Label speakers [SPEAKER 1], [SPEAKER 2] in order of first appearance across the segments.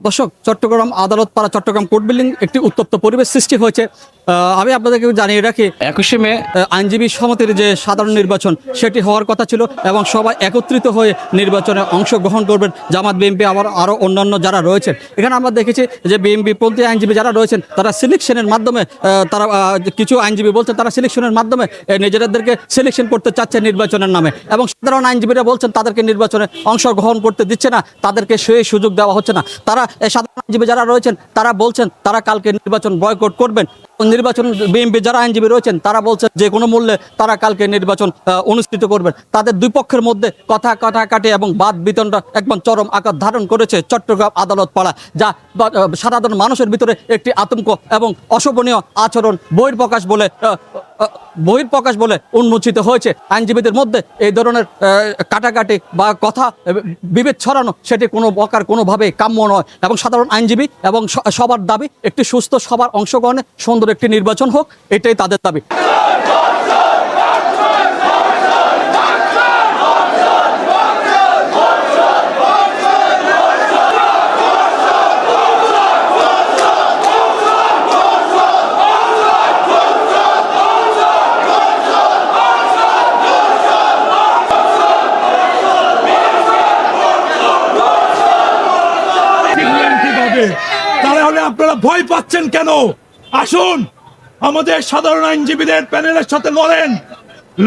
[SPEAKER 1] দর্শক, চট্টগ্রাম আদালত পাড়া চট্টগ্রাম কোর্ট বিল্ডিং একটি উত্তপ্ত পরিবেশ সৃষ্টি হয়েছে। আমি আপনাদেরকে জানিয়ে রাখি, 21শে মে আইনজীবী সমিতির যে সাধারণ নির্বাচন সেটি হওয়ার কথা ছিল এবং সবাই একত্রিত হয়ে নির্বাচনে অংশগ্রহণ করবেন। জামাত, বিএনপি, আরও অন্যান্য যারা রয়েছেন। এখানে আমরা দেখেছি যে বিএনপি পন্থী আইনজীবী যারা রয়েছেন তারা সিলেকশনের মাধ্যমে তারা কিছু আইনজীবী বলছেন তারা সিলেকশনের মাধ্যমে নিজেদেরকে সিলেকশন করতে চাচ্ছে নির্বাচনের নামে, এবং সাধারণ আইনজীবীরা বলছেন তাদেরকে নির্বাচনে অংশগ্রহণ করতে দিচ্ছে না, তাদেরকে সেই সুযোগ দেওয়া হচ্ছে না। তারা সাধারণ আইনজীবী যারা রয়েছেন তারা বলছেন তারা কালকে নির্বাচন বয়কট করবেন। নির্বাচন বিএনপি যারা আইনজীবী রয়েছেন তারা বলছেন যে কোনো মূল্যে তারা কালকে নির্বাচন অনুষ্ঠিত করবেন। তাদের দুই পক্ষের মধ্যে কথা কাটাকাটি এবং বাদ বিতণ্ডা একদম চরম আকার ধারণ করেছে চট্টগ্রাম আদালত পাড়া, যা সাধারণ মানুষের ভিতরে একটি আতঙ্ক এবং অশোভনীয় আচরণ বহির্প্রকাশ বলে উন্মোচিত হয়েছে। আইনজীবীদের মধ্যে এই ধরনের কাটাকাটি বা কথা বিভেদ ছড়ানো সেটি কোনোভাবেই কাম্য নয়, এবং সাধারণ আইনজীবী এবং সবার দাবি একটি সুস্থ সবার অংশগ্রহণে সুন্দর একটি নির্বাচন হোক, এটাই তাদের দাবি।
[SPEAKER 2] তাহলে আপনারা ভয় পাচ্ছেন কেন? আসুন আমাদের সাধারণ আইনজীবীদের প্যানেলের সাথে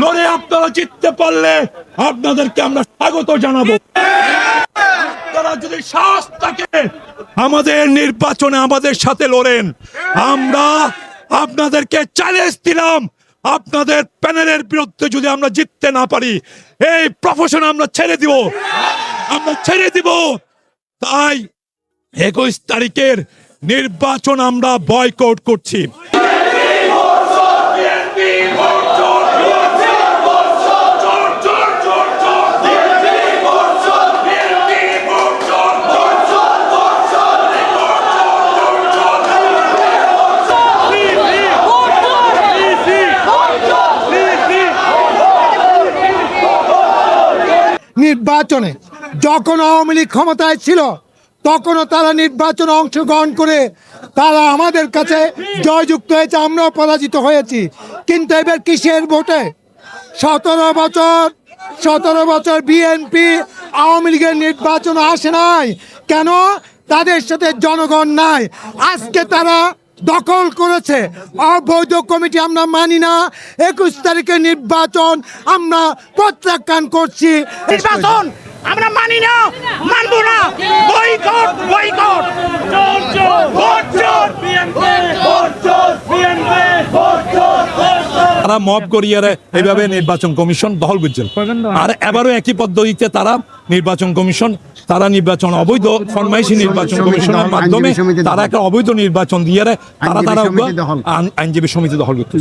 [SPEAKER 2] লড়ে আপনারা জিততে পারলে আপনাদেরকে আমরা স্বাগত জানাবো। আপনারা যদি সাহস থাকে আমাদের নির্বাচনে আমাদের সাথে লড়েন, আমরা আপনাদেরকে চ্যালেঞ্জ দিলাম, আপনাদের প্যানেলের বিরুদ্ধে যদি আমরা জিততে না পারি এই প্রফেশন আমরা ছেড়ে দিব। তাই 21 তারিখের নির্বাচন আমরা বয়কট করছি।
[SPEAKER 3] নির্বাচনে যখন আওয়ামী লীগ ক্ষমতায় ছিল তখনও তারা নির্বাচনে অংশগ্রহণ করে তারা আমাদের কাছে জয়যুক্ত হয়েছে, আমরাও পরাজিত হয়েছি। কিন্তু এবার কিসের ভোটে 17 বছর বিএনপি আওয়ামী লীগের নির্বাচন আসে নাই কেন? তাদের সাথে জনগণ নাই। আজকে তারা দখল করেছে অবৈধ কমিটি, আমরা মানি না। 21 তারিখের নির্বাচন আমরা প্রত্যাখ্যান করছি।
[SPEAKER 4] নির্বাচন আমরা মানি না, মানবো না। বয়কট বয়কট
[SPEAKER 2] তারা মব করিয়ে এইভাবে নির্বাচন কমিশন দখল করছেন। আর এবারও একই পদ্ধতিতে তারা নির্বাচন কমিশন অবৈধ ফরমাইশি নির্বাচন কমিশনের মাধ্যমে তারা একটা অবৈধ নির্বাচন দিয়ে তারা আইনজীবী সমিতি দখল করতে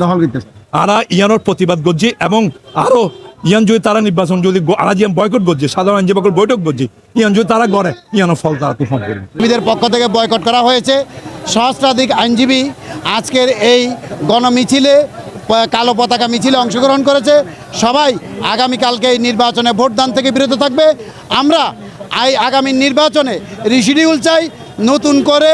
[SPEAKER 2] আর ইয়ানোর প্রতিবাদ করছি। এবং আরো ইয়ান যদি তারা নির্বাচন যদি বয়কট করছে, সাধারণ আইনজীবী বৈঠক করছে, ইয়ান যদি তারা করে ইয়ানোর ফল তারা তুফান করবে।
[SPEAKER 5] আইনজীবীদের পক্ষ থেকে বয়কট করা হয়েছে। সহস্রাধিক আইনজীবী আজকের এই গণমিছিলে, কালো পতাকা মিছিলে অংশগ্রহণ করেছে। সবাই আগামীকালকে এই নির্বাচনে ভোটদান থেকে বিরত থাকবে। আমরা আগামী নির্বাচনে রিশিডিউল চাই, নতুন করে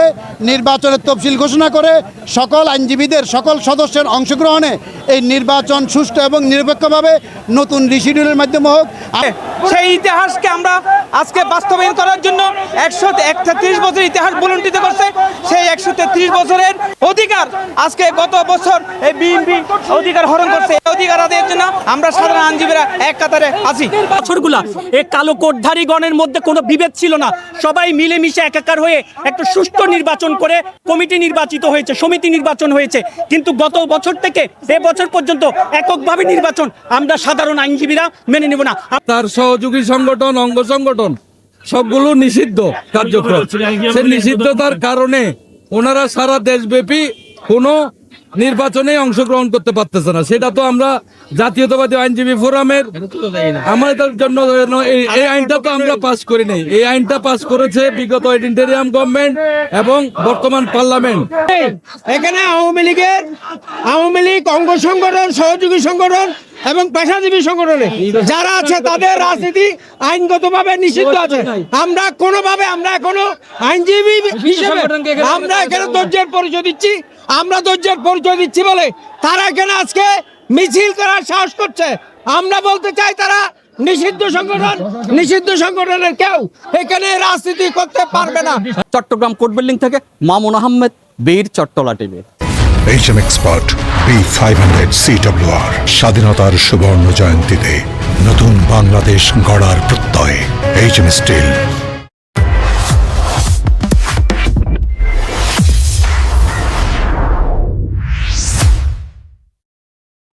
[SPEAKER 5] নির্বাচনের তফসিল ঘোষণা করে সকল আইনজীবীদের সকল সদস্যের অংশগ্রহণে এই নির্বাচন সুষ্ঠু এবং নিরপেক্ষভাবে নতুন রিশিডিউলের মাধ্যমে হোক।
[SPEAKER 4] সেই ইতিহাসকে আমরা আজকে বাস্তবায়ন করার জন্য 133 বছর ইতিহাস বুলন্ডিত করছে। সেই 133 বছরের অধিকার আজকে গত বছর এই বিএনপি অধিকার হরণ করছে। এই অধিকার আদায়ের জন্য আমরা সাধারণ আইনজীবীরা এক কাতারে আছি।
[SPEAKER 6] বছরগুলা এই কালো কোটধারী গণের মধ্যে কোনো বিভেদ ছিল না, সবাই মিলেমিশে একাকার হয়ে একটা সুষ্ঠু নির্বাচন করে কমিটি নির্বাচিত হয়েছে, সমিতি নির্বাচন হয়েছে। কিন্তু গত বছর থেকে এ বছর পর্যন্ত এককভাবে নির্বাচন আমরা সাধারণ আইনজীবীরা মেনে নেব না।
[SPEAKER 7] তার সহযোগী সংগঠন, অঙ্গ সংগঠন সবগুলো নিষিদ্ধ কার্যক্রম। সে নিষিদ্ধতার কারণে ওনারা সারা দেশব্যাপী কোনো নির্বাচনে অংশগ্রহণ করতে পারতেছে না। সেটা তো আমরা জাতীয়তাবাদী আইনজীবী ফোরামের আমাদের জন্য এই আইনটা তো আমরা পাস করি নাই। এই আইনটা পাস করেছে বিগত ইন্টেরিয়াম গভর্নমেন্ট এবং বর্তমান পার্লামেন্ট।
[SPEAKER 4] এখানে আওয়ামী লীগ অঙ্গ সংগঠন, সহযোগী সংগঠন
[SPEAKER 8] এবং পেশাজীবী সংগঠনে যারা আছে তাদের রাজনীতি আইনগতভাবে নিষিদ্ধ আছে। আমরা কোনোভাবে আমরা এখনো আইনজীবী হিসেবে আমরা এখানে ধৈর্যের পরিচয় দিচ্ছি। আমরা ধৈর্যের পরিচয় দিচ্ছি বলে তারা এখানে আজকে মিছিল করার সাহস করছে। আমরা বলতে চাই তারা নিষিদ্ধ সংগঠন, নিষিদ্ধ সংগঠনের কেউ এখানে রাজনীতি করতে পারবে না।
[SPEAKER 1] চট্টগ্রাম কোর্ট বিল্ডিং থেকে মামুন আহমেদ, বীর Chattala TV.
[SPEAKER 9] HM Expert B500 CWR স্বাধীনতার সুবর্ণ জয়ন্তীতে নতুন বাংলাদেশ গড়ার প্রত্যয়। HM Steel